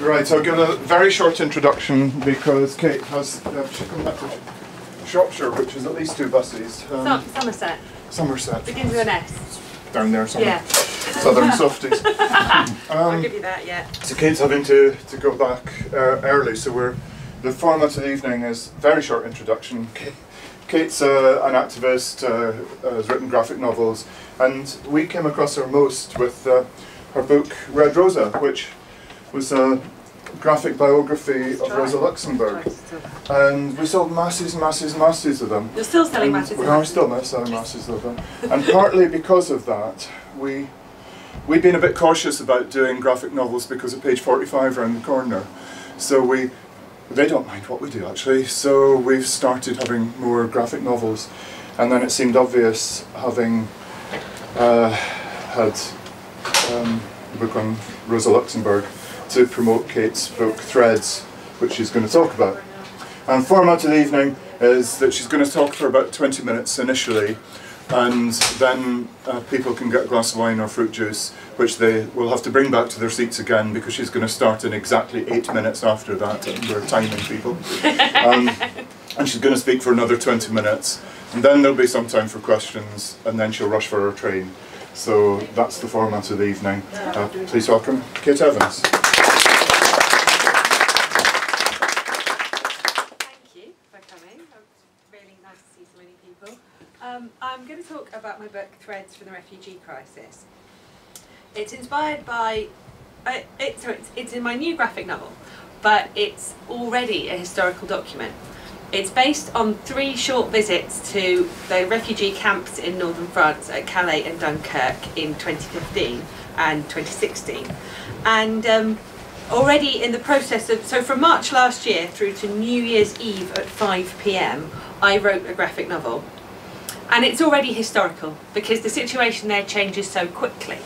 Right, I'll give a very short introduction because Kate has she's come back to Shropshire, which is at least 2 buses. Somerset. Somerset. Begins with an S. Down there somewhere. Yeah. Southern softies. I'll give you that, yeah. So Kate's having to go back early, so the format of the evening is very short introduction. Kate's an activist, has written graphic novels, and we came across her most with her book Red Rosa, which was a graphic biography of Rosa Luxemburg. And we sold masses of them. You're still selling masses? We are still selling masses of them. And partly because of that, we'd been a bit cautious about doing graphic novels because of page 45 around the corner. So they don't mind what we do actually, so we've started having more graphic novels. And then it seemed obvious, having had the book on Rosa Luxemburg, to promote Kate's book Threads, which she's going to talk about. And the format of the evening is that she's going to talk for about 20 minutes initially, and then people can get a glass of wine or fruit juice, which they will have to bring back to their seats again because she's going to start in exactly 8 minutes after that, and we're timing people. And she's going to speak for another 20 minutes, and then there'll be some time for questions, and then she'll rush for her train. So that's the format of the evening. Please welcome Kate Evans. I'm going to talk about my book Threads from the Refugee Crisis. It's inspired by, it's in my new graphic novel, but it's already a historical document. It's based on 3 short visits to the refugee camps in northern France at Calais and Dunkirk in 2015 and 2016. And already in the process of, so from March last year through to New Year's Eve at 5 PM, I wrote a graphic novel. And it's already historical because the situation there changes so quickly.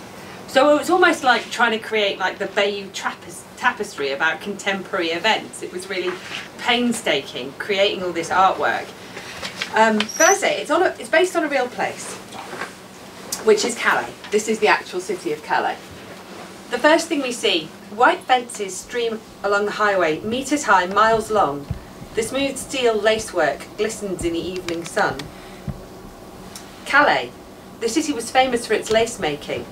So it was almost like trying to create like the Bayeux tapestry about contemporary events. It was really painstaking creating all this artwork. Verso, it's based on a real place, which is Calais. This is the actual city of Calais. The first thing we see, white fences stream along the highway, meters high, miles long. The smooth steel lacework glistens in the evening sun. Calais, the city was famous for its lace making,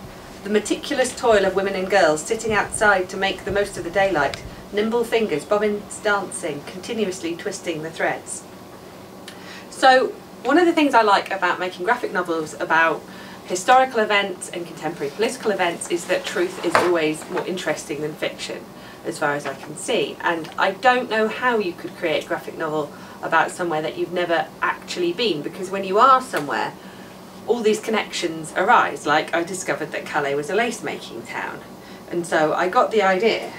the meticulous toil of women and girls sitting outside to make the most of the daylight, nimble fingers, bobbins dancing, continuously twisting the threads. So one of the things I like about making graphic novels about historical events and contemporary political events is that truth is always more interesting than fiction, as far as I can see. And I don't know how you could create a graphic novel about somewhere that you've never actually been, because when you are somewhere, all these connections arise. Like I discovered that Calais was a lace making town, and so I got the idea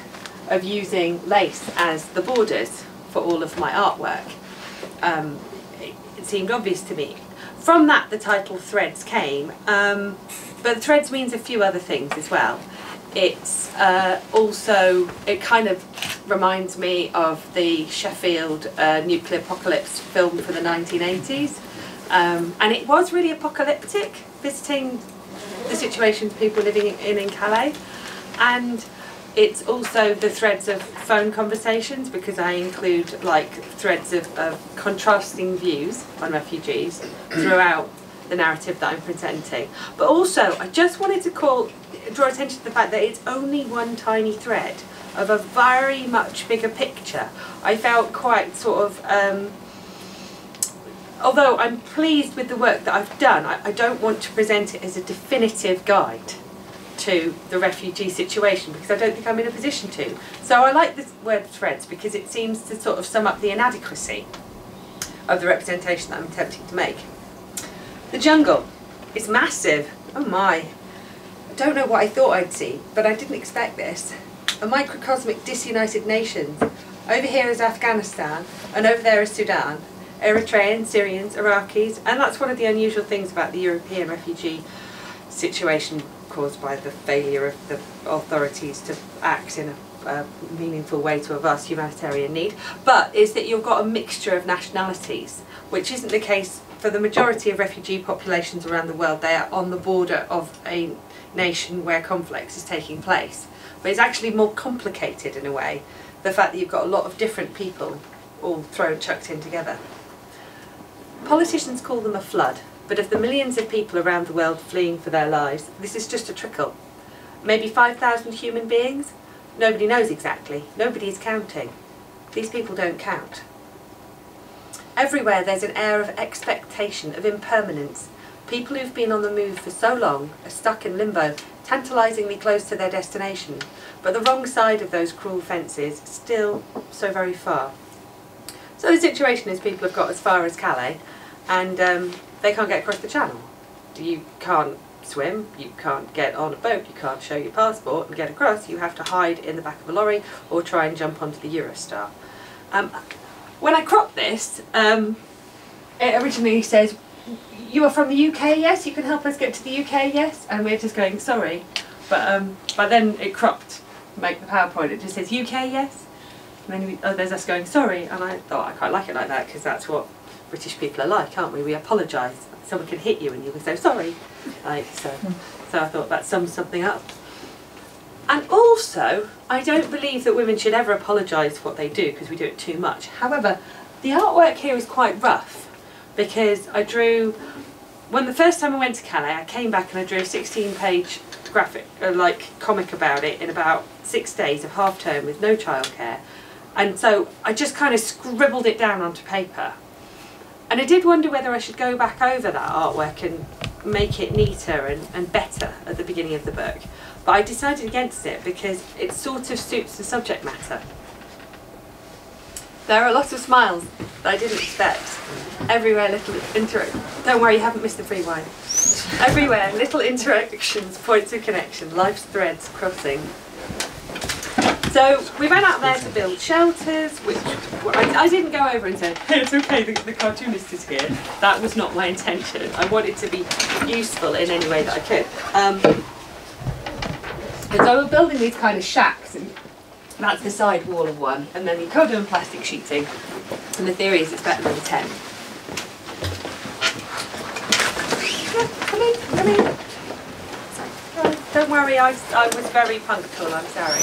of using lace as the borders for all of my artwork. It seemed obvious to me. From that the title Threads came, but Threads means a few other things as well. It's also, it kind of reminds me of the Sheffield nuclear apocalypse film for the 1980s. And it was really apocalyptic, visiting the situations people living in Calais. And it's also the threads of phone conversations, because I include like threads of contrasting views on refugees throughout the narrative that I'm presenting. But also, I just wanted to draw attention to the fact that it's only one tiny thread of a very much bigger picture. I felt quite sort of, although I'm pleased with the work that I've done, I don't want to present it as a definitive guide to the refugee situation, because I don't think I'm in a position to. So I like this word threads because it seems to sort of sum up the inadequacy of the representation that I'm attempting to make. The jungle is massive. Oh my. I don't know what I thought I'd see, but I didn't expect this. A microcosmic disunited nations. Over here is Afghanistan, and over there is Sudan. Eritreans, Syrians, Iraqis, and that's one of the unusual things about the European refugee situation caused by the failure of the authorities to act in a meaningful way to a vast humanitarian need, but is that you've got a mixture of nationalities, which isn't the case for the majority of refugee populations around the world. They are on the border of a nation where conflict is taking place. but it's actually more complicated in a way, the fact that you've got a lot of different people all chucked in together. Politicians call them a flood, but of the millions of people around the world fleeing for their lives, this is just a trickle. Maybe 5,000 human beings? Nobody knows exactly. Nobody is counting. These people don't count. Everywhere there's an air of expectation, of impermanence. People who've been on the move for so long are stuck in limbo, tantalisingly close to their destination, but the wrong side of those cruel fences, still so very far. So the situation is people have got as far as Calais, and they can't get across the channel. You can't swim, you can't get on a boat, you can't show your passport and get across. You have to hide in the back of a lorry or try and jump onto the Eurostar. When I cropped this, it originally says, "You are from the UK, yes? You can help us get to the UK, yes?" And we're just going, sorry. But then it cropped, make the PowerPoint, it just says, "UK, yes?" And then there's us going, sorry. And I thought, I quite like it like that, because that's what British people are like, aren't we? We apologise. Someone can hit you and you can say, sorry. So I thought that sums something up. And also, I don't believe that women should ever apologise for what they do, because we do it too much. However, the artwork here is quite rough, because I drew, when the first time I went to Calais, I came back and I drew a 16-page graphic, comic about it in about 6 days of half term with no childcare. And so I just kind of scribbled it down onto paper. And I did wonder whether I should go back over that artwork and make it neater and better at the beginning of the book. But I decided against it because it sort of suits the subject matter. There are a lot of smiles that I didn't expect. Everywhere little don't worry, you haven't missed the free wine. Everywhere little interactions, points of connection, life's threads crossing. So we went out there to build shelters, which I didn't go over and say, "Hey, it's okay, the cartoonist is here." That was not my intention. I wanted to be useful in any way that I could. And so we're building these kind of shacks, and that's the side wall of one, and then you cover them in plastic sheeting, and the theory is it's better than a tent. Yeah, come in. Don't worry, I was very punctual, I'm sorry.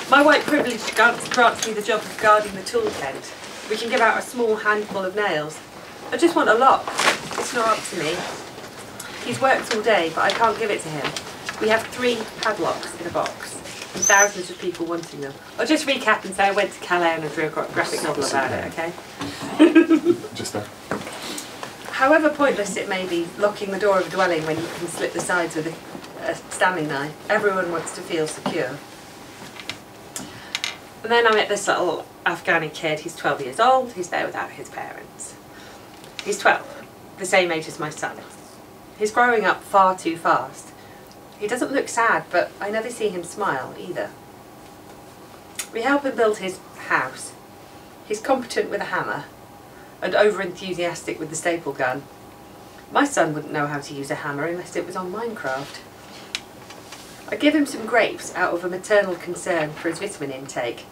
My white privilege grants me the job of guarding the tool tent. We can give out a small handful of nails. I just want a lock. It's not up to me. He's worked all day, but I can't give it to him. We have 3 padlocks in a box, and thousands of people wanting them. I'll just recap and say I went to Calais and I drew a graphic novel about it, okay? Just there. However pointless it may be, locking the door of a dwelling when you can slit the sides with a Stanley knife, everyone wants to feel secure. And then I met this little Afghani kid. He's 12 years old, he's there without his parents. He's 12, the same age as my son. He's growing up far too fast. He doesn't look sad, but I never see him smile either. We help him build his house. He's competent with a hammer and over-enthusiastic with the staple gun. My son wouldn't know how to use a hammer unless it was on Minecraft. I give him some grapes out of a maternal concern for his vitamin intake.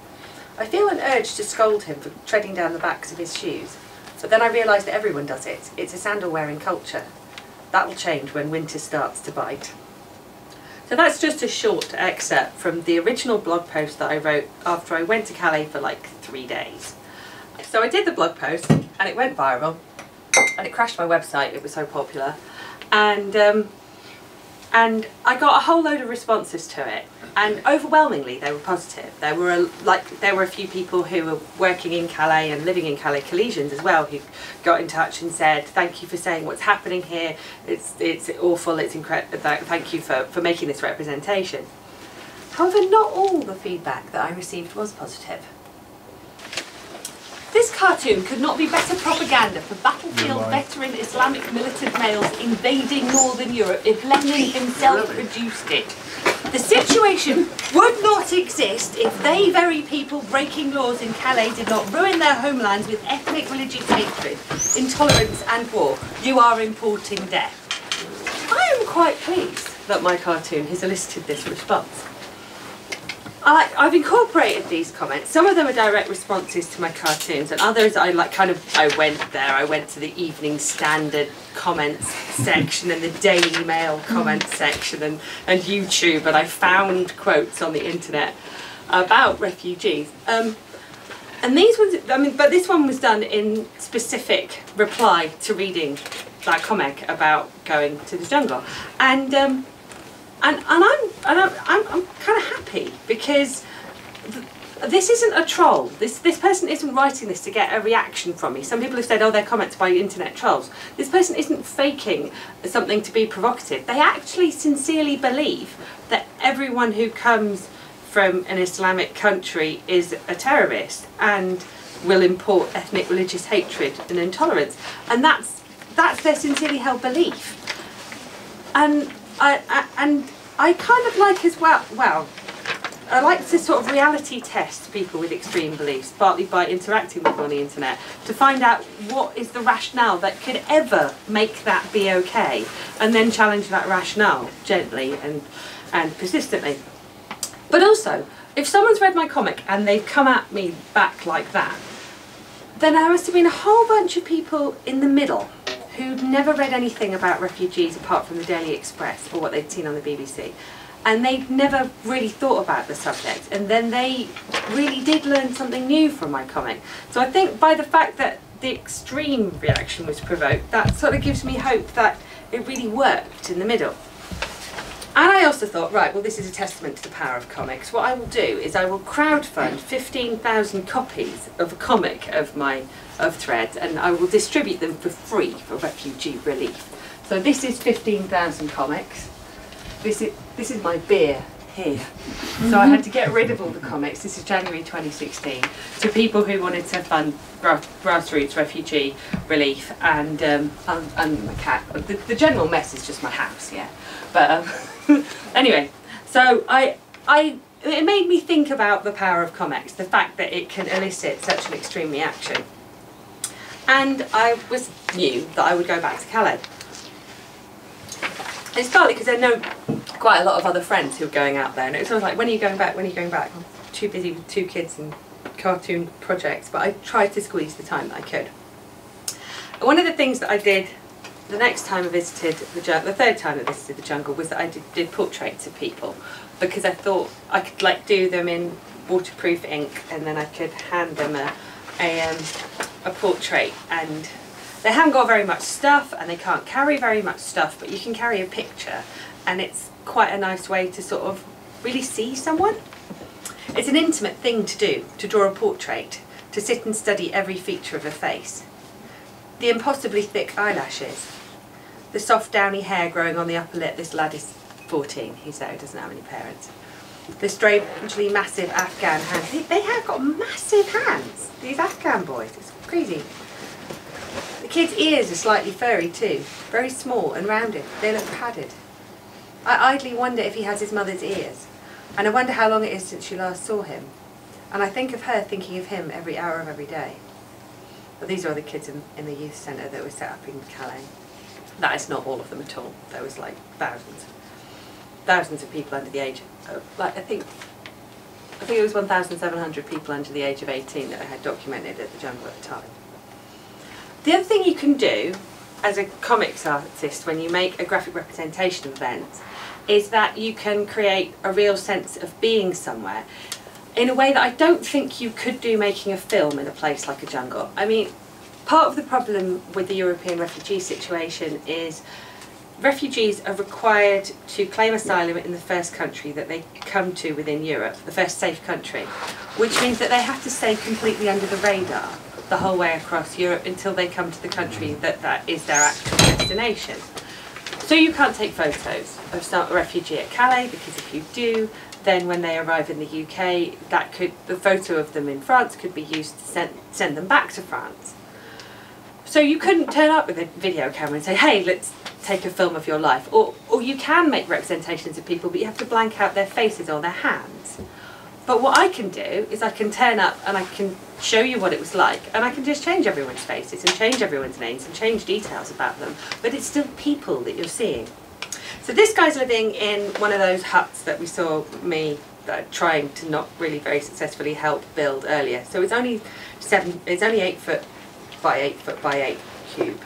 I feel an urge to scold him for treading down the backs of his shoes, but then I realise that everyone does it. It's a sandal-wearing culture. That'll change when winter starts to bite. So that's just a short excerpt from the original blog post that I wrote after I went to Calais for like 3 days. So I did the blog post and it went viral and it crashed my website, it was so popular, and I got a whole load of responses to it, and overwhelmingly they were positive. There were a few people who were working in Calais and living in Calais, Calaisians as well, who got in touch and said, "Thank you for saying what's happening here, it's awful, it's incredible, thank you for making this representation." However, not all the feedback that I received was positive. This cartoon could not be better propaganda for battlefield veteran Islamic militant males invading Northern Europe if Lenin himself produced it. The situation would not exist if they very people breaking laws in Calais did not ruin their homelands with ethnic religious hatred, intolerance and war. You are importing death. I am quite pleased that my cartoon has elicited this response. I've incorporated these comments. Some of them are direct responses to my cartoons, and others I went to the Evening Standard comments section and the Daily Mail comments section and YouTube, and I found quotes on the internet about refugees. And these ones, but this one was done in specific reply to reading that comic about going to the jungle, and I'm kind of happy because this isn't a troll. This person isn't writing this to get a reaction from me. Some people have said, oh, they're comments by internet trolls. This person isn't faking something to be provocative. They actually sincerely believe that everyone who comes from an Islamic country is a terrorist and will import ethnic religious hatred and intolerance. And that's their sincerely held belief. And I kind of like as well, I like to sort of reality test people with extreme beliefs, partly by interacting with them on the internet, to find out what is the rationale that could ever make that be okay, and then challenge that rationale gently and persistently. But also, if someone's read my comic and they've come at me back like that, then there must have been a whole bunch of people in the middle who'd never read anything about refugees apart from the Daily Express or what they'd seen on the BBC. And they'd never really thought about the subject, and then they really did learn something new from my comic. So I think by the fact that the extreme reaction was provoked, that sort of gives me hope that it really worked in the middle. And I also thought, right, well, this is a testament to the power of comics. What I will do is I will crowdfund 15,000 copies of a comic of Threads, and I will distribute them for free for refugee relief. So this is 15,000 comics. This is my beer here. So I had to get rid of all the comics. This is January 2016. To people who wanted to fund grassroots refugee relief and my cat. The general mess is just my house, yeah. But anyway, so it made me think about the power of comics, the fact that it can elicit such an extreme reaction. And I knew that I would go back to Calais. It's partly because I know quite a lot of other friends who are going out there, and it was sort of like, when are you going back, when are you going back? I'm too busy with 2 kids and cartoon projects, but I tried to squeeze the time that I could. And one of the things that I did the next time I visited the jungle, the third time I visited the jungle, was that I did portraits of people, because I thought I could like do them in waterproof ink, and then I could hand them a portrait, and they haven't got very much stuff and they can't carry very much stuff, but you can carry a picture, and it's quite a nice way to sort of really see someone. It's an intimate thing to do, to draw a portrait, to sit and study every feature of a face. The impossibly thick eyelashes, the soft downy hair growing on the upper lip. This lad is 14, he's there, he doesn't have any parents. The strangely massive Afghan hands. They have got massive hands, these Afghan boys, it's crazy. The kid's ears are slightly furry too, very small and rounded, they look padded. I idly wonder if he has his mother's ears, and I wonder how long it is since she last saw him. And I think of her thinking of him every hour of every day. But these are the kids in the youth centre that was set up in Calais. That is not all of them at all. There was like thousands of people under the age of, like I think it was 1,700 people under the age of 18 that I had documented at the jungle at the time. The other thing you can do as a comics artist when you make a graphic representation of events is that you can create a real sense of being somewhere in a way that I don't think you could do making a film in a place like a jungle. I mean, part of the problem with the European refugee situation is refugees are required to claim asylum in the first country that they come to within Europe, the first safe country, which means that they have to stay completely under the radar the whole way across Europe until they come to the country that is their actual destination. So you can't take photos of some refugee at Calais, because if you do, then when they arrive in the UK, the photo of them in France could be used to send them back to France. So you couldn't turn up with a video camera and say, hey, let's take a film of your life. Or you can make representations of people, but you have to blank out their faces or their hands. But what I can do is I can turn up and I can show you what it was like, and I can just change everyone's faces and change everyone's names and change details about them, but it's still people that you're seeing. So this guy's living in one of those huts that we saw me trying to not really very successfully help build earlier. So it's only 8 foot by 8 foot by 8 cube.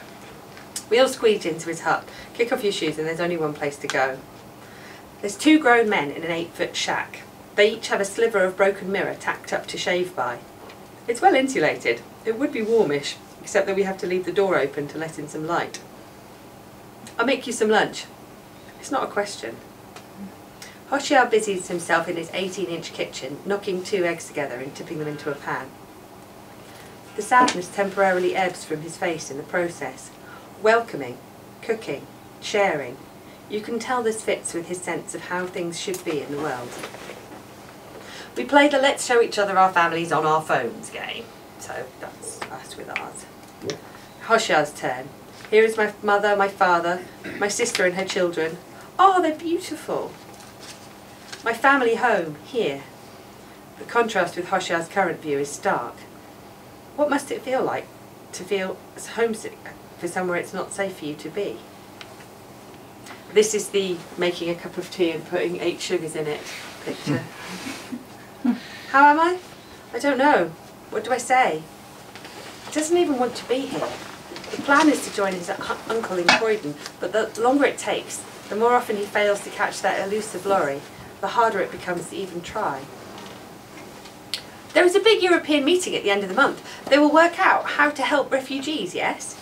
We all squeezed into his hut, kick off your shoes, and there's only one place to go. There's 2 grown men in an 8-foot shack. They each have a sliver of broken mirror tacked up to shave by. It's well insulated. It would be warmish, except that we have to leave the door open to let in some light. I'll make you some lunch. It's not a question. Hoshiar busies himself in his 18-inch kitchen, knocking 2 eggs together and tipping them into a pan. The sadness temporarily ebbs from his face in the process. Welcoming, cooking, sharing. You can tell this fits with his sense of how things should be in the world. We play the let's show each other our families on our phones game. So that's us with ours. Hoshiar's turn. Here is my mother, my father, my sister and her children. Oh, they're beautiful. My family home, here. The contrast with Hoshiar's current view is stark. What must it feel like to feel homesick for somewhere it's not safe for you to be? This is the making a cup of tea and putting 8 sugars in it picture. How am I? I don't know. What do I say? He doesn't even want to be here. The plan is to join his uncle in Croydon, but the longer it takes, the more often he fails to catch that elusive lorry, the harder it becomes to even try. There is a big European meeting at the end of the month. They will work out how to help refugees, yes?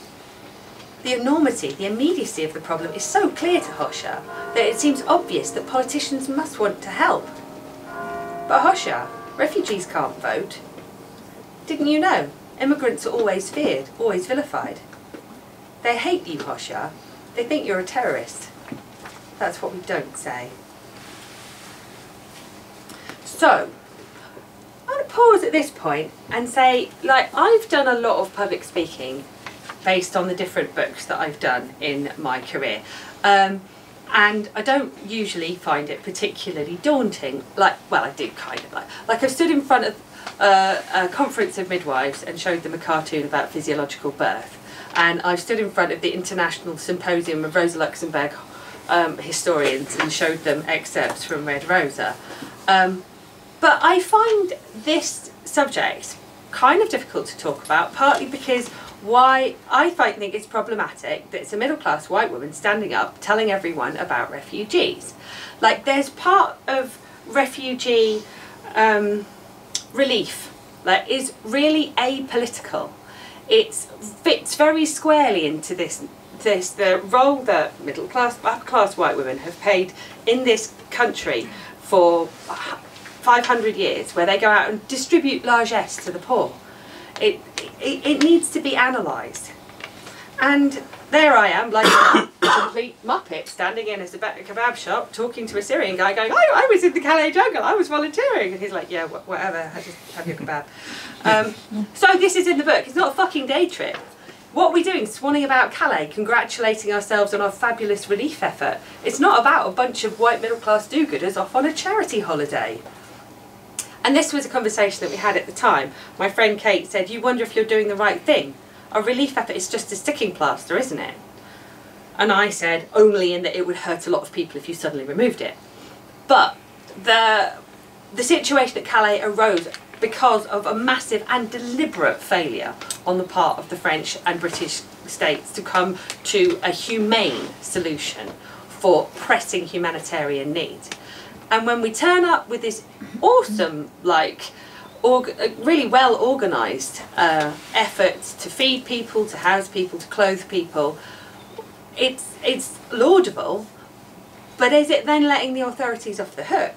The enormity, the immediacy of the problem is so clear to Hoshiar that it seems obvious that politicians must want to help. But Hoshiar, refugees can't vote. Didn't you know? Immigrants are always feared, always vilified. They hate you, Hoshiar. They think you're a terrorist. That's what we don't say. So, I'm going to pause at this point and say, like, I've done a lot of public speaking based on the different books that I've done in my career. And I don't usually find it particularly daunting. Like, well, I do kind of like I stood in front of a conference of midwives and showed them a cartoon about physiological birth. And I've stood in front of the International Symposium of Rosa Luxemburg historians and showed them excerpts from Red Rosa. But I find this subject kind of difficult to talk about, partly because why I think it's problematic that it's a middle-class white woman standing up telling everyone about refugees. Like, there's part of refugee relief that is really apolitical. It fits very squarely into the role that middle-class, upper-class white women have played in this country for 500 years, where they go out and distribute largesse to the poor. It needs to be analysed. And there I am, like a complete muppet, standing in a kebab shop, talking to a Syrian guy, going, I was in the Calais jungle, I was volunteering. And he's like, yeah, whatever, just have your kebab. So this is in the book. It's not a fucking day trip. What are we doing? Swanning about Calais, congratulating ourselves on our fabulous relief effort. It's not about a bunch of white middle-class do-gooders off on a charity holiday. And this was a conversation that we had at the time. My friend Kate said, you wonder if you're doing the right thing. Our relief effort is just a sticking plaster, isn't it? And I said, only in that it would hurt a lot of people if you suddenly removed it. But the situation at Calais arose because of a massive and deliberate failure on the part of the French and British states to come to a humane solution for pressing humanitarian needs. And when we turn up with this awesome, like, really well organised effort to feed people, to house people, to clothe people, it's laudable, but is it then letting the authorities off the hook?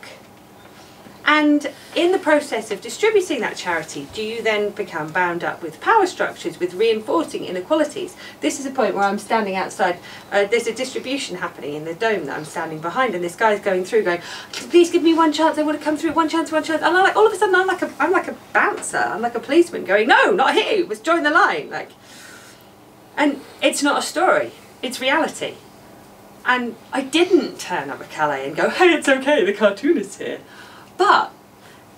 And in the process of distributing that charity, do you then become bound up with power structures, with reinforcing inequalities? This is a point where I'm standing outside. There's a distribution happening in the dome that I'm standing behind, and this guy's going through, going, "Please give me one chance. I want to come through. One chance, one chance." And all of a sudden, I'm like a bouncer. I'm like a policeman going, "No, not here. You must join the line." Like, and it's not a story. It's reality. And I didn't turn up at Calais and go, "Hey, it's okay. The cartoonist's here." But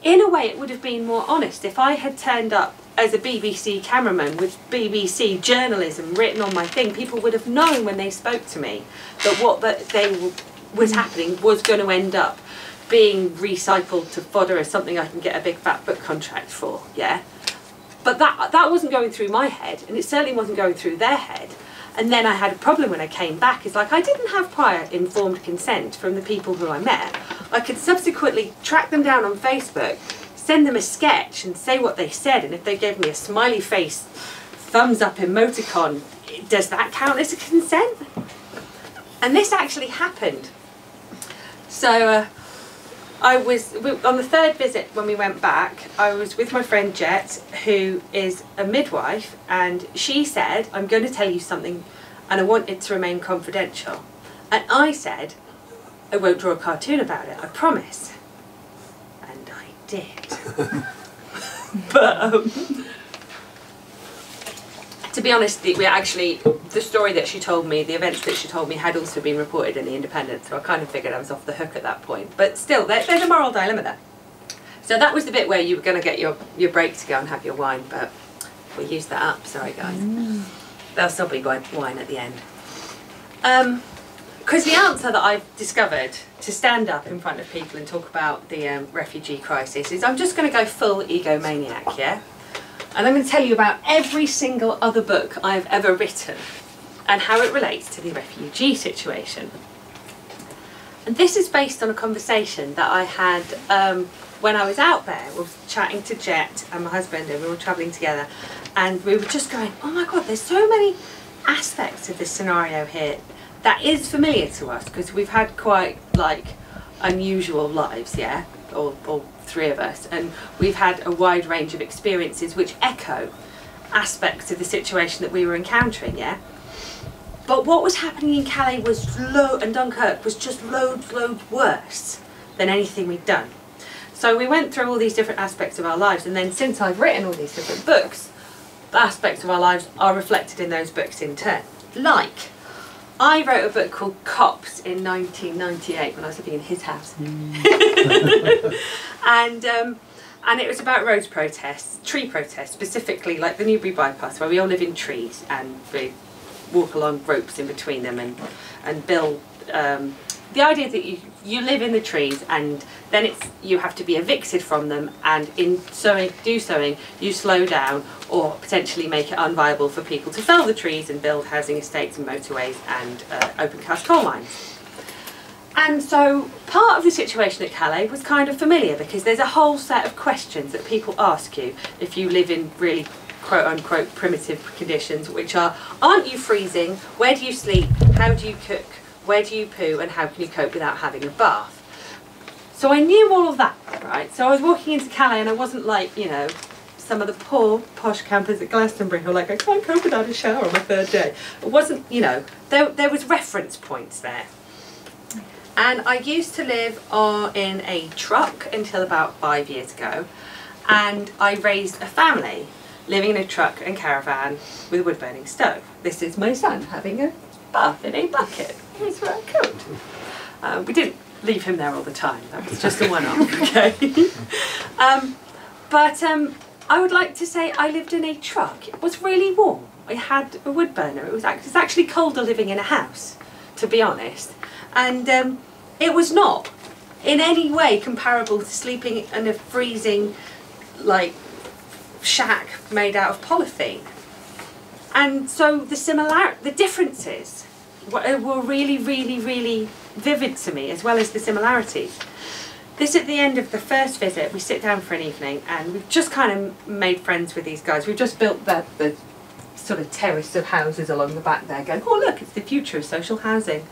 in a way it would have been more honest if I had turned up as a BBC cameraman with BBC journalism written on my thing. People would have known when they spoke to me that what they was happening was going to end up being recycled to fodder as something I can get a big fat book contract for, yeah? But that wasn't going through my head, and it certainly wasn't going through their head. And then I had a problem when I came back. It's like, I didn't have prior informed consent from the people who I met. I could subsequently track them down on Facebook, send them a sketch and say what they said, and if they gave me a smiley face, thumbs up emoticon, does that count as a consent? And this actually happened. So I was, on the third visit when we went back, I was with my friend Jet, who is a midwife, and she said, I'm going to tell you something and I want it to remain confidential. And I said, I won't draw a cartoon about it, I promise. And I did. But to be honest, the story that she told me, the events that she told me had also been reported in the Independent, so I kind of figured I was off the hook at that point. But still, there's a moral dilemma there. So that was the bit where you were going to get your break to go and have your wine, but we used that up, sorry guys. There'll still be wine at the end. Because the answer that I've discovered to stand up in front of people and talk about the refugee crisis is I'm just going to go full egomaniac, yeah? And I'm going to tell you about every single other book I've ever written and how it relates to the refugee situation. And this is based on a conversation that I had when I was out there. I was chatting to Jet and my husband, and we were travelling together, and we were just going, oh my God, there's so many aspects of this scenario here that is familiar to us, because we've had quite like unusual lives, yeah, all three of us, and we've had a wide range of experiences which echo aspects of the situation that we were encountering, yeah. But what was happening in Calais was and Dunkirk was just loads worse than anything we'd done. So we went through all these different aspects of our lives, and then since I've written all these different books, the aspects of our lives are reflected in those books in turn. Like, I wrote a book called Cops in 1998 when I was living in his house. And it was about road protests, tree protests, specifically like the Newbury bypass, where we all live in trees and we walk along ropes in between them and build the idea that you live in the trees, and then you have to be evicted from them, and in doing so you slow down or potentially make it unviable for people to fell the trees and build housing estates and motorways and open cast coal mines. And so part of the situation at Calais was kind of familiar, because there's a whole set of questions that people ask you if you live in really quote-unquote primitive conditions, which are, aren't you freezing? Where do you sleep? How do you cook? Where do you poo? And how can you cope without having a bath? So I knew all of that, right? So I was walking into Calais, and I wasn't like, you know, some of the poor posh campers at Glastonbury who are like, I can't cope without a shower on my third day. It wasn't, you know, there was reference points there. And I used to live in a truck until about 5 years ago, and I raised a family living in a truck and caravan with a wood-burning stove. This is my son having a bath in a bucket. He's very cold. We didn't leave him there all the time. That was just a one-off, okay? But I would like to say I lived in a truck. It was really warm. I had a wood burner. It was actually colder living in a house, to be honest. And it was not in any way comparable to sleeping in a freezing, like, shack made out of polythene. And so the differences were really, really, really vivid to me, as well as the similarities. This, at the end of the first visit, we sit down for an evening, and we've just kind of made friends with these guys. We've just built the sort of terrace of houses along the back there, going, oh look, it's the future of social housing.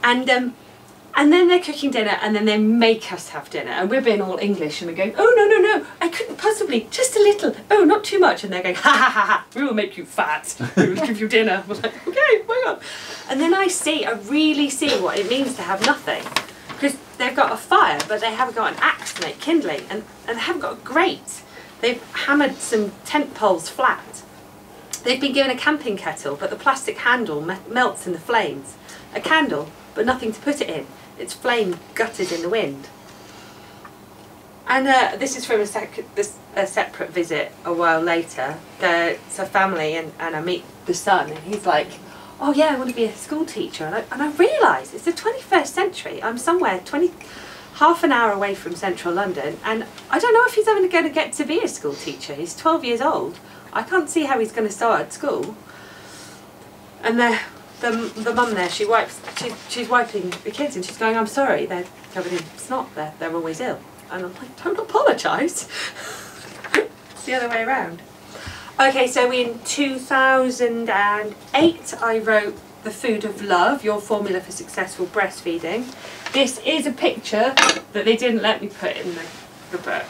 And then they're cooking dinner, and then they make us have dinner, and we're being all English, and we're going, oh no, I couldn't possibly, just a little, oh not too much, and they're going, ha ha ha ha, we will make you fat, we will give you dinner. We're like, okay, why not? And then I really see what it means to have nothing, because they've got a fire, but they haven't got an axe to make kindling, and they haven't got a grate. They've hammered some tent poles flat. They've been given a camping kettle, but the plastic handle melts in the flames. A candle, but nothing to put it in. Its flame gutted in the wind. And this is from a separate visit a while later. It's a family, and I meet the son, and he's like, oh yeah, I want to be a school teacher. And I realised it's the 21st century. I'm somewhere half an hour away from central London, and I don't know if he's ever going to get to be a school teacher. He's 12 years old. I can't see how he's going to start at school. And the mum there, she's wiping the kids, and she's going, I'm sorry, they're covered in snot, they're always ill. And I'm like, don't apologise. It's the other way around. Okay, so in 2008 I wrote The Food of Love, Your Formula for Successful Breastfeeding. This is a picture that they didn't let me put in the book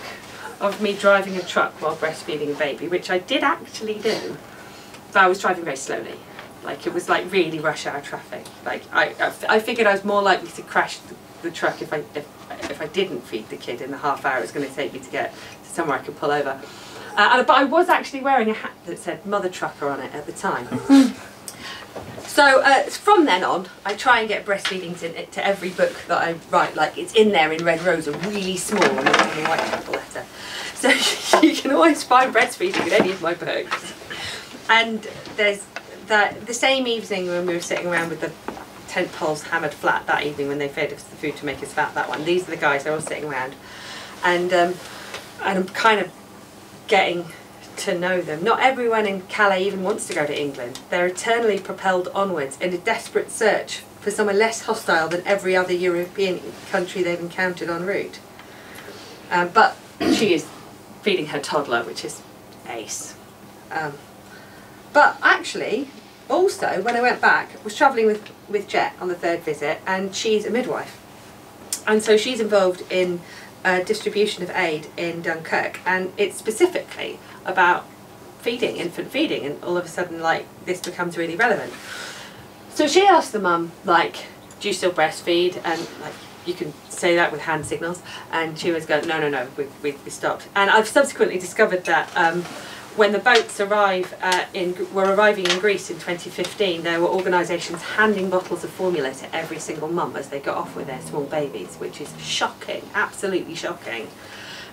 of me driving a truck while breastfeeding a baby, which I did actually do, but I was driving very slowly. Like, it was like really rush hour traffic. Like, I figured I was more likely to crash the truck if I didn't feed the kid in the half hour it was going to take me to get to somewhere I could pull over. But I was actually wearing a hat that said Mother Trucker on it at the time. So from then on, I try and get breastfeeding to every book that I write. Like, it's in there in red Rosa, really small, and it's in a white capital letter. So you can always find breastfeeding in any of my books. And there's the same evening when we were sitting around with the tent poles hammered flat that evening when they fed us the food to make us fat, that one. These are the guys, they're all sitting around. And I'm kind of getting to know them. Not everyone in Calais even wants to go to England. They're eternally propelled onwards in a desperate search for somewhere less hostile than every other European country they've encountered en route. But she is feeding her toddler, which is ace. But actually, also, when I went back, I was travelling with Jet on the third visit, and she's a midwife. And so she's involved in distribution of aid in Dunkirk, and it's specifically about feeding, infant feeding, and all of a sudden, like, this becomes really relevant. So she asked the mum, like, do you still breastfeed? And, like, you can say that with hand signals. And she was going, no, we stopped. And I've subsequently discovered that when the boats were arriving in Greece in 2015, there were organisations handing bottles of formula to every single mum as they got off with their small babies, which is shocking, absolutely shocking.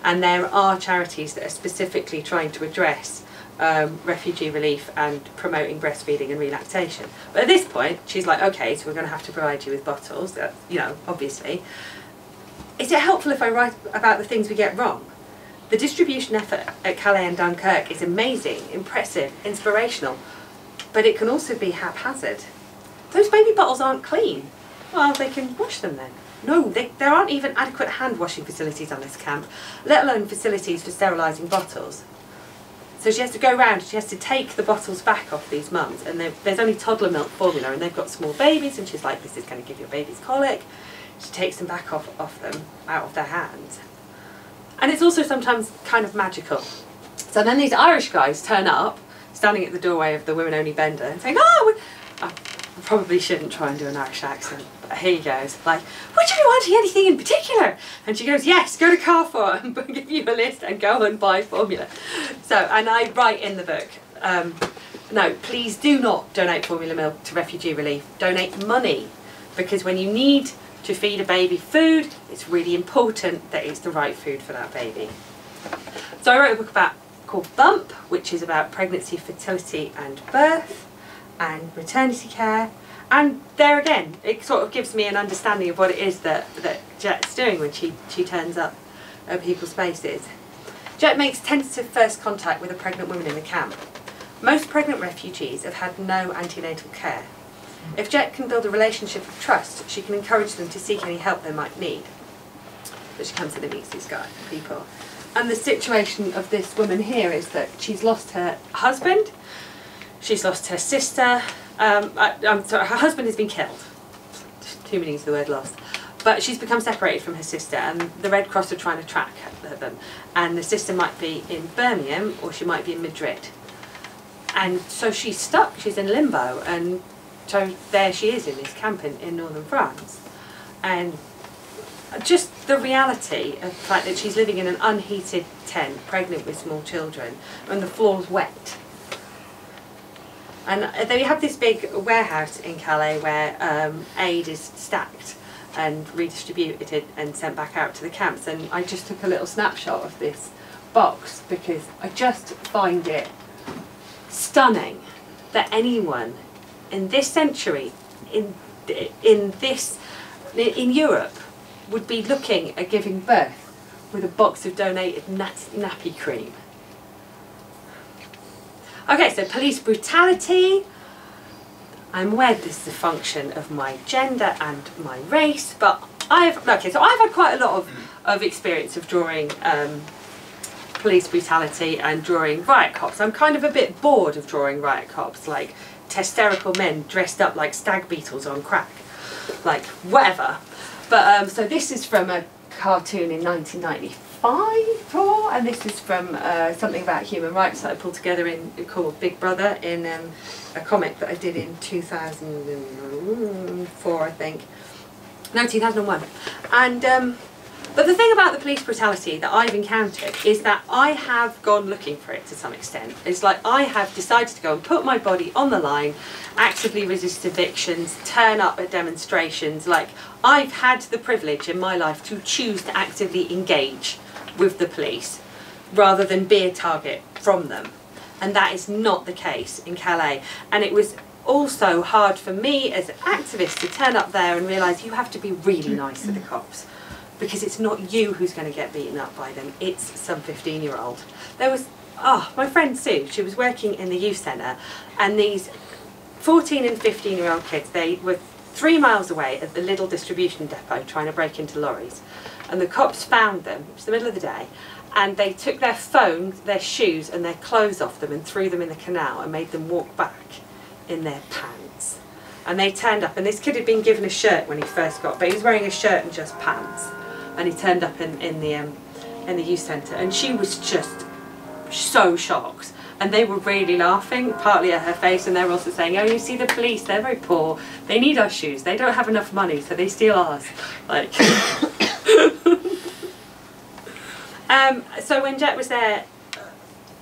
And there are charities that are specifically trying to address refugee relief and promoting breastfeeding and relactation. But at this point, she's like, okay, so we're going to have to provide you with bottles, you know, obviously. Is it helpful if I write about the things we get wrong? The distribution effort at Calais and Dunkirk is amazing, impressive, inspirational, but it can also be haphazard. Those baby bottles aren't clean. Well, they can wash them then. No, there aren't even adequate hand washing facilities on this camp, let alone facilities for sterilising bottles. So she has to go round, she has to take the bottles back off these mums, and there's only toddler milk formula, and they've got small babies, and she's like, this is going to give your babies colic. She takes them back off them, out of their hands. And it's also sometimes kind of magical. So then these Irish guys turn up, standing at the doorway of the women-only bender, and saying, oh, I probably shouldn't try and do an Irish accent, but here he goes, like, would you be wanting anything in particular? And she goes, yes, go to Carrefour and give you a list and go and buy formula. So, and I write in the book, no, please do not donate formula milk to refugee relief. Donate money, because when you need to feed a baby food, it's really important that it's the right food for that baby. So I wrote a book called Bump, which is about pregnancy, fertility and birth and maternity care. And there again, it sort of gives me an understanding of what it is that Jet's doing when she turns up at people's spaces. Jet makes tentative first contact with a pregnant woman in the camp. Most pregnant refugees have had no antenatal care. If Jet can build a relationship of trust, she can encourage them to seek any help they might need. But she comes in and meets these people. And the situation of this woman here is that she's lost her husband, she's lost her sister, I'm sorry, her husband has been killed. Too many use the word lost. But she's become separated from her sister, and the Red Cross are trying to track them. And the sister might be in Birmingham, or she might be in Madrid. And so she's stuck, she's in limbo, and so there she is in this camp in northern France. And just the reality of the fact that she's living in an unheated tent, pregnant with small children, and the floor's wet. And they have this big warehouse in Calais where aid is stacked and redistributed and sent back out to the camps. And I just took a little snapshot of this box because I just find it stunning that anyone in this century, in Europe, would be looking at giving birth with a box of donated nappy cream. Okay, so police brutality. I'm aware this is a function of my gender and my race, but I've had quite a lot of experience of drawing police brutality and drawing riot cops. I'm kind of a bit bored of drawing riot cops, like hysterical men dressed up like stag beetles on crack, like whatever. But so this is from a cartoon in 1995, and this is from something about human rights that I pulled together called Big Brother in a comic that I did in 2004, I think. No, 2001. And but the thing about the police brutality that I've encountered is that I have gone looking for it to some extent. It's like I have decided to go and put my body on the line, actively resist evictions, turn up at demonstrations. Like, I've had the privilege in my life to choose to actively engage with the police rather than be a target from them. And that is not the case in Calais. And it was also hard for me as an activist to turn up there and realise you have to be really nice to the cops, because it's not you who's going to get beaten up by them, it's some 15-year-old. There was, my friend Sue, she was working in the youth centre, and these 14 and 15-year-old kids, they were 3 miles away at the Lidl distribution depot trying to break into lorries. And the cops found them, it was the middle of the day, and they took their phones, their shoes and their clothes off them and threw them in the canal and made them walk back in their pants. And they turned up, and this kid had been given a shirt when he first got, but he was wearing a shirt and just pants. And he turned up in the youth centre, and she was just so shocked. And they were really laughing, partly at her face, and they were also saying, "Oh, you see the police, they're very poor. They need our shoes. They don't have enough money, so they steal ours." Like, so when Jet was there,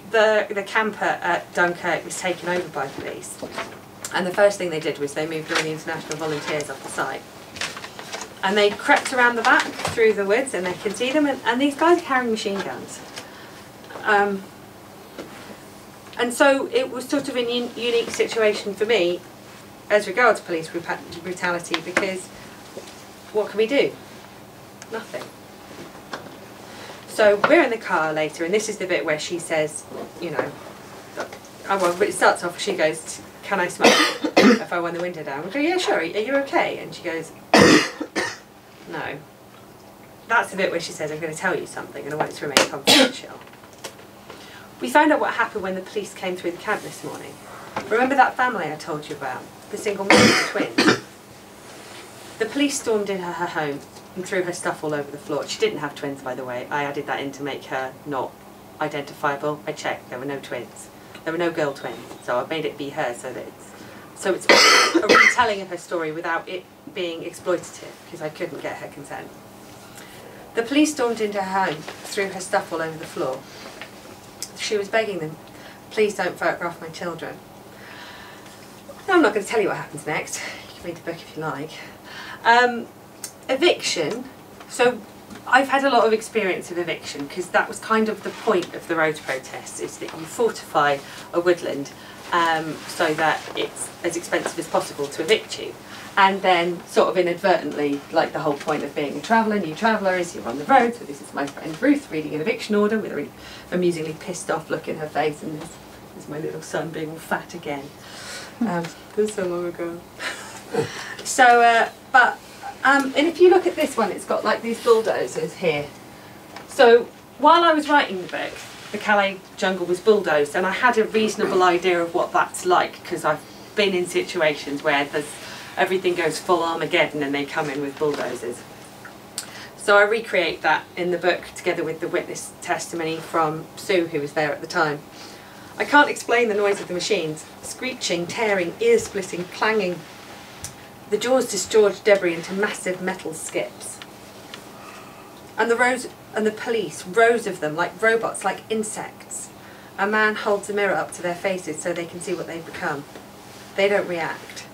the camper at Dunkirk was taken over by police, and the first thing they did was they moved all the international volunteers off the site. And they crept around the back through the woods, and they could see them, and these guys are carrying machine guns. And so it was sort of a unique situation for me as regards police brutality, because what can we do? Nothing. So we're in the car later, and this is the bit where she says, you know, well, it starts off, she goes, "Can I smoke if I wind the window down?" We go, "Yeah, sure, are you okay?" And she goes, "No." That's the bit where she says, "I'm going to tell you something and I want it to remain confidential." We found out what happened when the police came through the camp this morning. Remember that family I told you about? The single mother of the twins? The police stormed into her home and threw her stuff all over the floor. She didn't have twins, by the way. I added that in to make her not identifiable. I checked, there were no twins. There were no girl twins, so I made it be her so that it's a retelling of her story without it being exploitative, because I couldn't get her consent. The police stormed into her home, threw her stuff all over the floor. She was begging them, "Please don't photograph my children." Now, I'm not going to tell you what happens next. You can read the book if you like. Eviction. So I've had a lot of experience of eviction, because that was kind of the point of the road protests, is that you fortify a woodland so that it's as expensive as possible to evict you. And then sort of inadvertently, like the whole point of being a traveller, new traveller, is you're on the road. So this is my friend Ruth reading an eviction order with a really amusingly pissed off look in her face, and there's my little son being all fat again. This was so long ago. So, and if you look at this one, it's got like these bulldozers here. So while I was writing the book, the Calais jungle was bulldozed, and I had a reasonable idea of what that's like, because I've been in situations where everything goes full Armageddon and they come in with bulldozers. So I recreate that in the book together with the witness testimony from Sue, who was there at the time. I can't explain the noise of the machines. Screeching, tearing, ear-splitting, clanging. The jaws discharged debris into massive metal skips. And the police, rows of them, like robots, like insects. A man holds a mirror up to their faces so they can see what they've become. They don't react.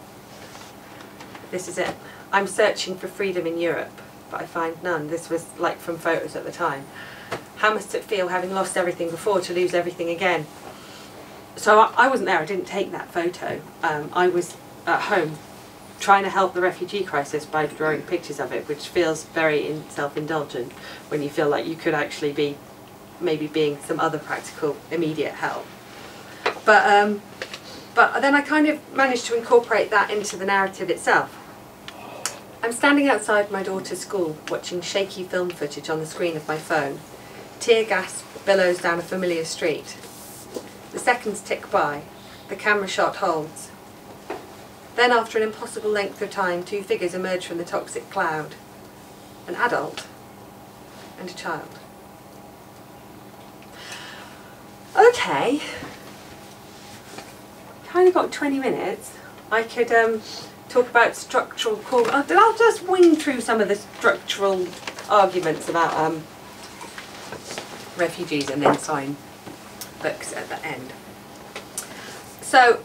This is it. I'm searching for freedom in Europe, but I find none. This was like from photos at the time. How must it feel, having lost everything before, to lose everything again? So I wasn't there, I didn't take that photo. I was at home trying to help the refugee crisis by drawing pictures of it, which feels very self-indulgent when you feel like you could actually be maybe being some other practical immediate help. But then I kind of managed to incorporate that into the narrative itself. I'm standing outside my daughter's school watching shaky film footage on the screen of my phone. Tear gas billows down a familiar street. The seconds tick by. The camera shot holds. Then, after an impossible length of time, two figures emerge from the toxic cloud. An adult and a child. Okay. Kind of got 20 minutes. I could talk about structural core. I'll just wing through some of the structural arguments about refugees and then sign books at the end. So,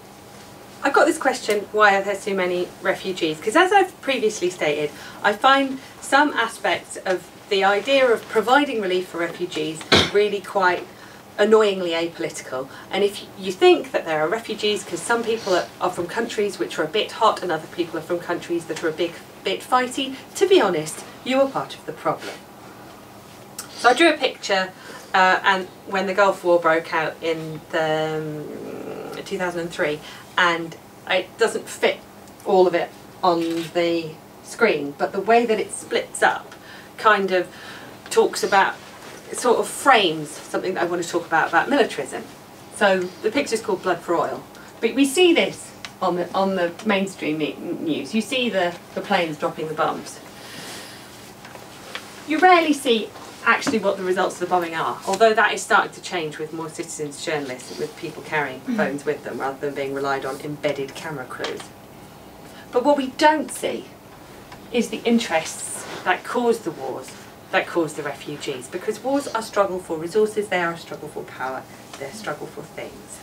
I got this question, why are there so many refugees? Because as I've previously stated, I find some aspects of the idea of providing relief for refugees really quite annoyingly apolitical. And if you think that there are refugees because some people are from countries which are a bit hot and other people are from countries that are a bit fighty, to be honest, you are part of the problem. So I drew a picture and when the Gulf War broke out in 2003, and it doesn't fit all of it on the screen, but the way that it splits up kind of talks about, sort of frames something that I want to talk about militarism. So the picture's called Blood for Oil, but we see this on the mainstream news. You see the planes dropping the bombs. You rarely see actually what the results of the bombing are, although that is starting to change with more citizens journalists, with people carrying phones with them rather than being relied on embedded camera crews. But what we don't see is the interests that cause the wars, that cause the refugees, because wars are a struggle for resources, they are a struggle for power, they're a struggle for things.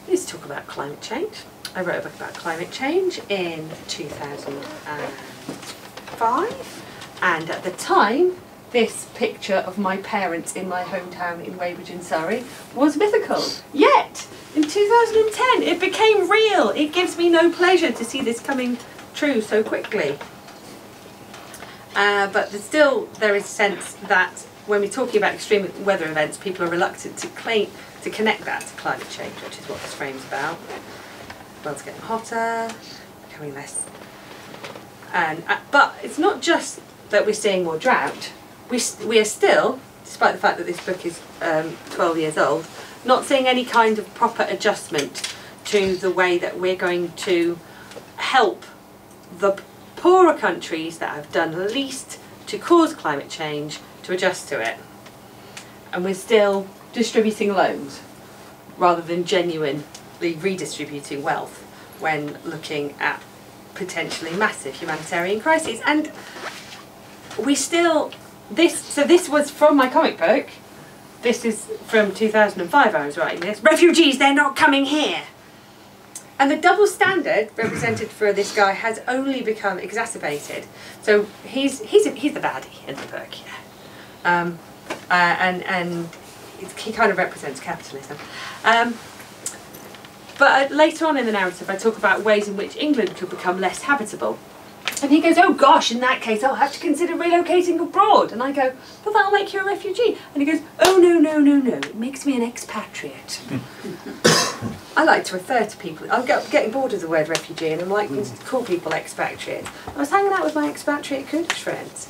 Let's talk about climate change. I wrote a book about climate change in 2005, and at the time this picture of my parents in my hometown in Weybridge in Surrey was mythical. Yet, in 2010 it became real. It gives me no pleasure to see this coming true so quickly. But there is a sense that when we're talking about extreme weather events, people are reluctant to connect that to climate change, which is what this frame's about. The world's getting hotter, becoming less. But it's not just that we're seeing more drought. We are still, despite the fact that this book is 12 years old, not seeing any kind of proper adjustment to the way that we're going to help the poorer countries that have done least to cause climate change to adjust to it. And we're still distributing loans rather than genuinely redistributing wealth when looking at potentially massive humanitarian crises. And we still, this was from my comic book. This is from 2005 I was writing this. Refugees, they're not coming here. And the double standard represented for this guy has only become exacerbated. So he's the baddie in the book, yeah. And he kind of represents capitalism. But later on in the narrative I talk about ways in which England could become less habitable. And he goes, oh gosh, in that case I'll have to consider relocating abroad. And I go, well, that'll make you a refugee. And he goes, oh no, it makes me an expatriate. I like to refer to people, I'm getting bored of the word refugee and I'm like to call people expatriates. I was hanging out with my expatriate Kurdish friends.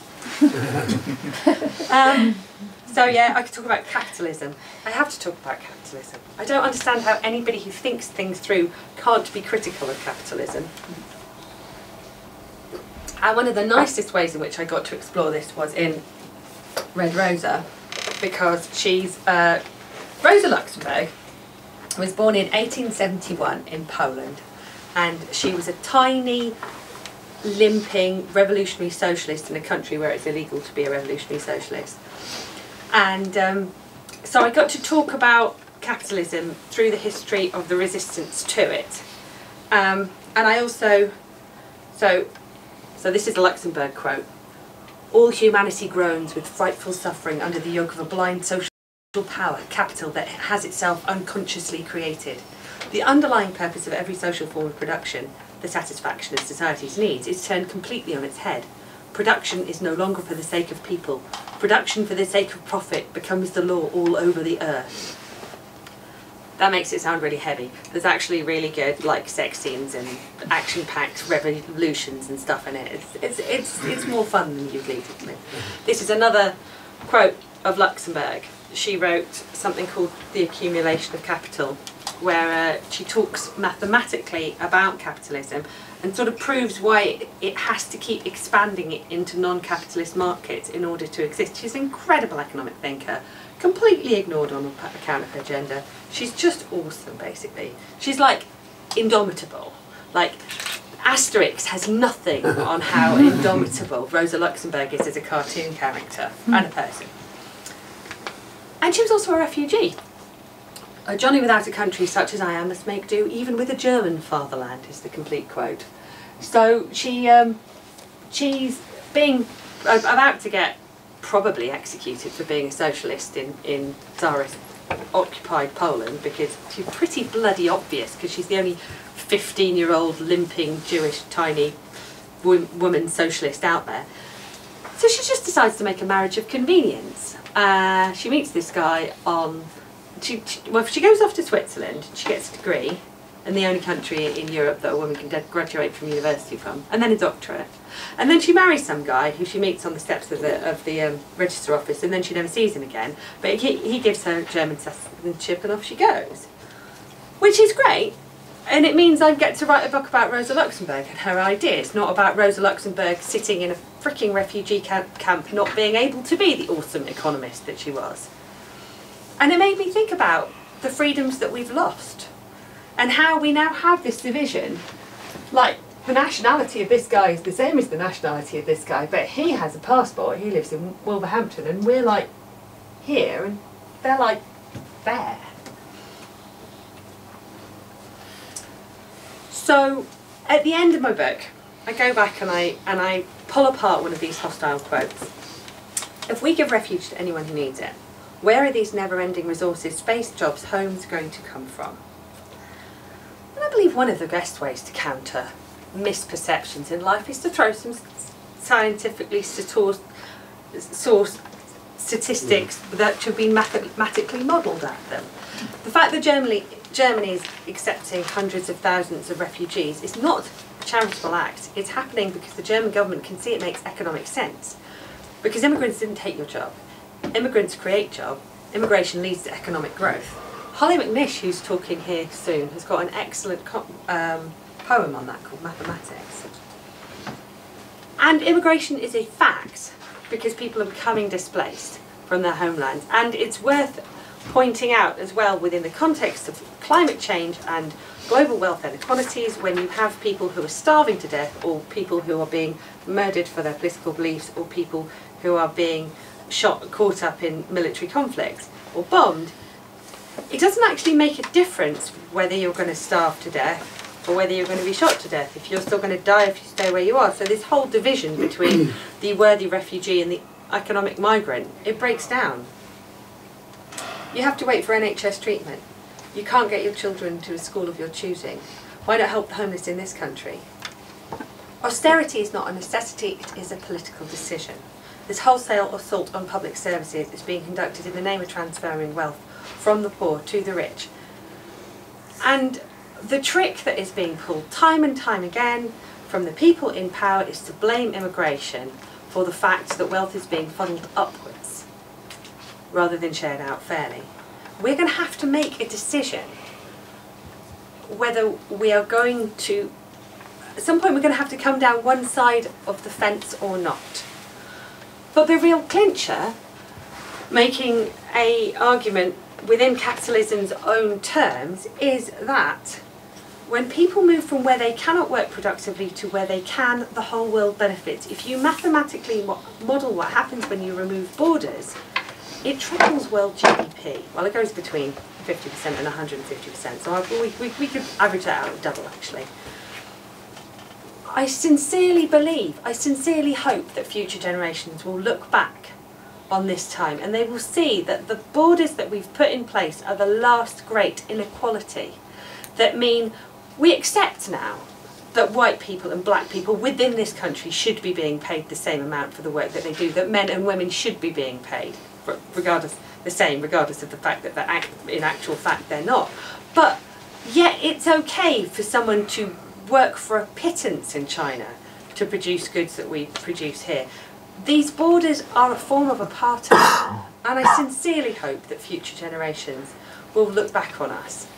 So yeah, I could talk about capitalism. I have to talk about capitalism. I don't understand how anybody who thinks things through can't be critical of capitalism. And one of the nicest ways in which I got to explore this was in Red Rosa, because she's Rosa Luxemburg was born in 1871 in Poland, and she was a tiny, limping revolutionary socialist in a country where it's illegal to be a revolutionary socialist. And so I got to talk about capitalism through the history of the resistance to it. And I also, so this is a Luxemburg quote: "All humanity groans with frightful suffering under the yoke of a blind social power, capital, that has itself unconsciously created. The underlying purpose of every social form of production, the satisfaction of society's needs, is turned completely on its head. Production is no longer for the sake of people. Production for the sake of profit becomes the law all over the earth. That makes it sound really heavy. There's actually really good like sex scenes and action-packed revolutions and stuff in it. It's more fun than you'd lead it to me. This is another quote of Luxemburg. She wrote something called The Accumulation of Capital, where she talks mathematically about capitalism and sort of proves why it has to keep expanding it into non-capitalist markets in order to exist. She's an incredible economic thinker, completely ignored on account of her gender. She's just awesome, basically. She's like indomitable. Like Asterix has nothing on how indomitable Rosa Luxemburg is as a cartoon character and a person. And she was also a refugee. A Johnny without a country such as I am must make do even with a German fatherland, is the complete quote. So she's being about to get probably executed for being a socialist in Tsarist occupied Poland, because she's pretty bloody obvious, because she's the only 15-year-old limping Jewish tiny woman socialist out there. So she just decides to make a marriage of convenience. She meets this guy on... She goes off to Switzerland, she gets a degree, and the only country in Europe that a woman can graduate from university from, and then a doctorate. And then she marries some guy who she meets on the steps of the register office, and then she never sees him again. But he gives her German citizenship, and off she goes. Which is great, and it means I get to write a book about Rosa Luxemburg and her ideas, not about Rosa Luxemburg sitting in a freaking refugee camp not being able to be the awesome economist that she was. And it made me think about the freedoms that we've lost and how we now have this division. Like, the nationality of this guy is the same as the nationality of this guy, but he has a passport, he lives in Wolverhampton, and we're like here and they're like there. So at the end of my book, I go back and I pull apart one of these hostile quotes. If we give refuge to anyone who needs it, where are these never-ending resources, space, jobs, homes going to come from? And I believe one of the best ways to counter misperceptions in life is to throw some scientifically sourced statistics that should be mathematically modelled at them. The fact that Germany is accepting hundreds of thousands of refugees is not a charitable act. It's happening because the German government can see it makes economic sense. Because immigrants didn't take your job. Immigrants create job. Immigration leads to economic growth. Holly McNish, who's talking here soon, has got an excellent poem on that called Mathematics. And immigration is a fact because people are becoming displaced from their homelands. And it's worth pointing out as well, within the context of climate change and global wealth inequalities, when you have people who are starving to death, or people who are being murdered for their political beliefs, or people who are being caught up in military conflicts or bombed, it doesn't actually make a difference whether you're going to starve to death or whether you're going to be shot to death. If you're still going to die if you stay where you are. So this whole division between the worthy refugee and the economic migrant, it breaks down. You have to wait for NHS treatment. You can't get your children to a school of your choosing. Why not help the homeless in this country? Austerity is not a necessity, it is a political decision. This wholesale assault on public services is being conducted in the name of transferring wealth from the poor to the rich. And the trick that is being pulled time and time again from the people in power is to blame immigration for the fact that wealth is being funneled upwards rather than shared out fairly. We're going to have to make a decision whether we are going to, at some point we're going to have to come down one side of the fence or not. But the real clincher, making an argument within capitalism's own terms, is that when people move from where they cannot work productively to where they can, the whole world benefits. If you mathematically model what happens when you remove borders, it triples world GDP. Well, it goes between 50% and 150%, so we could average that out at double, actually. I sincerely believe, I sincerely hope that future generations will look back on this time and they will see that the borders that we've put in place are the last great inequality. that mean we accept now that white people and black people within this country should be being paid the same amount for the work that they do, that men and women should be being paid regardless of the fact that in actual fact they're not. But yet it's okay for someone to work for a pittance in China to produce goods that we produce here. These borders are a form of apartheid, and I sincerely hope that future generations will look back on us.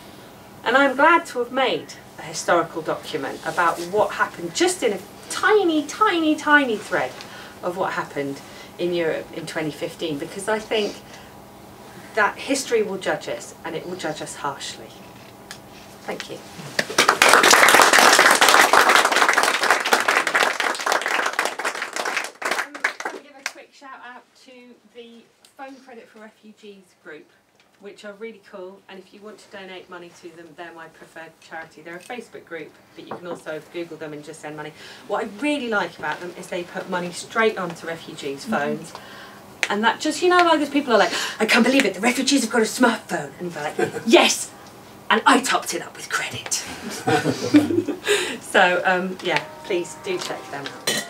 And I'm glad to have made a historical document about what happened, just in a tiny, tiny, tiny thread of what happened in Europe in 2015, because I think that history will judge us, and it will judge us harshly. Thank you. I'll give a quick shout out to the Phone Credit for Refugees group, which are really cool, and if you want to donate money to them, they're my preferred charity. They're a Facebook group, but you can also Google them and just send money. What I really like about them is they put money straight onto refugees' phones, and that just, you know, like those people are like, I can't believe it, the refugees have got a smartphone, and you're like, yes, and I topped it up with credit. So, yeah, please do check them out.